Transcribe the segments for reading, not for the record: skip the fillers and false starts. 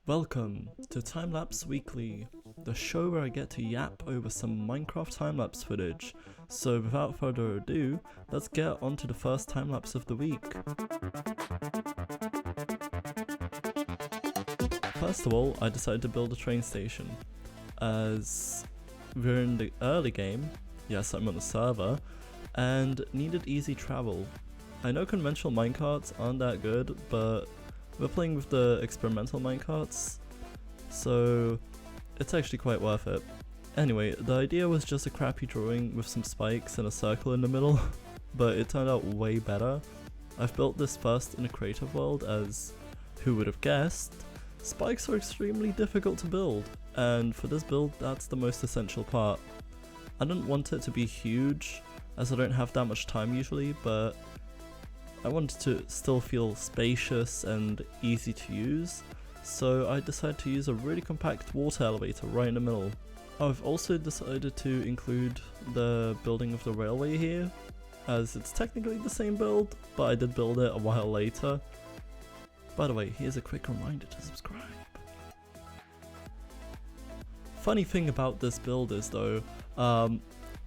Welcome to Time-lapse Weekly, the show where I get to yap over some Minecraft time-lapse footage. So without further ado, let's get on to the first time-lapse of the week. First of all, I decided to build a train station. As we're in the early game, yes, I'm on the server, and needed easy travel. I know conventional minecarts aren't that good, but we're playing with the experimental minecarts, so it's actually quite worth it. Anyway, the idea was just a crappy drawing with some spikes and a circle in the middle, but it turned out way better. I've built this first in a creative world as, who would have guessed, spikes are extremely difficult to build, and for this build that's the most essential part. I didn't want it to be huge, as I don't have that much time usually, but I wanted to still feel spacious and easy to use, so I decided to use a really compact water elevator right in the middle. I've also decided to include the building of the railway here, as it's technically the same build, but I did build it a while later. By the way, here's a quick reminder to subscribe. Funny thing about this build is though,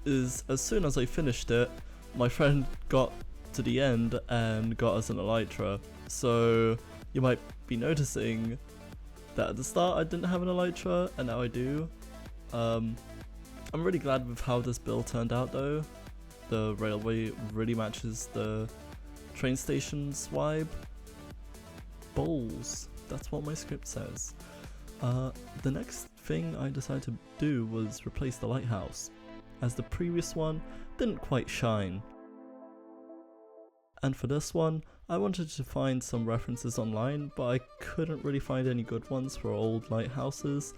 is as soon as I finished it, my friend got to the end and got us an elytra, so you might be noticing that at the start I didn't have an elytra and now I do. I'm really glad with how this build turned out though. The railway really matches the train station's vibe. Bowls, that's what my script says. The next thing I decided to do was replace the lighthouse, as the previous one didn't quite shine. And for this one, I wanted to find some references online, but I couldn't really find any good ones for old lighthouses,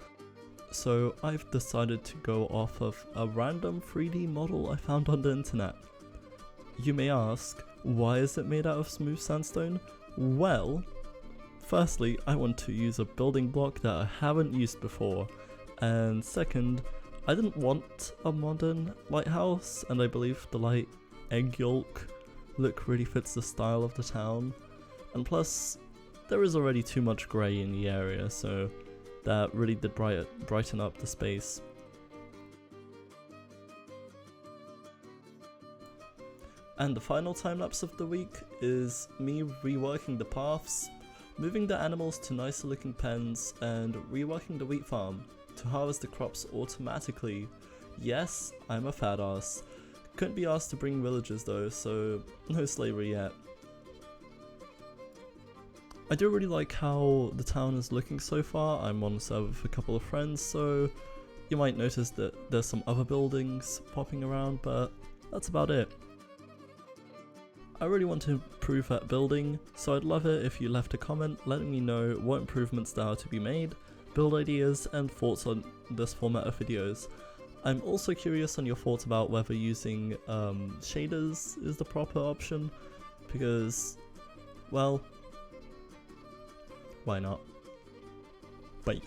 so I've decided to go off of a random 3D model I found on the internet. You may ask, why is it made out of smooth sandstone? Well, firstly, I want to use a building block that I haven't used before, and second, I didn't want a modern lighthouse, and I believe the light egg yolk look really fits the style of the town, and plus there is already too much grey in the area, so that really did brighten up the space. And the final time-lapse of the week is me reworking the paths, moving the animals to nicer looking pens, and reworking the wheat farm to harvest the crops automatically. Yes, I'm a fat ass. Couldn't be asked to bring villagers though, so no slavery yet. I do really like how the town is looking so far. I'm on a server with a couple of friends, so you might notice that there's some other buildings popping around, but that's about it. I really want to improve that building, so I'd love it if you left a comment letting me know what improvements there are to be made, build ideas, and thoughts on this format of videos. I'm also curious on your thoughts about whether using shaders is the proper option, because, well, why not? Bye.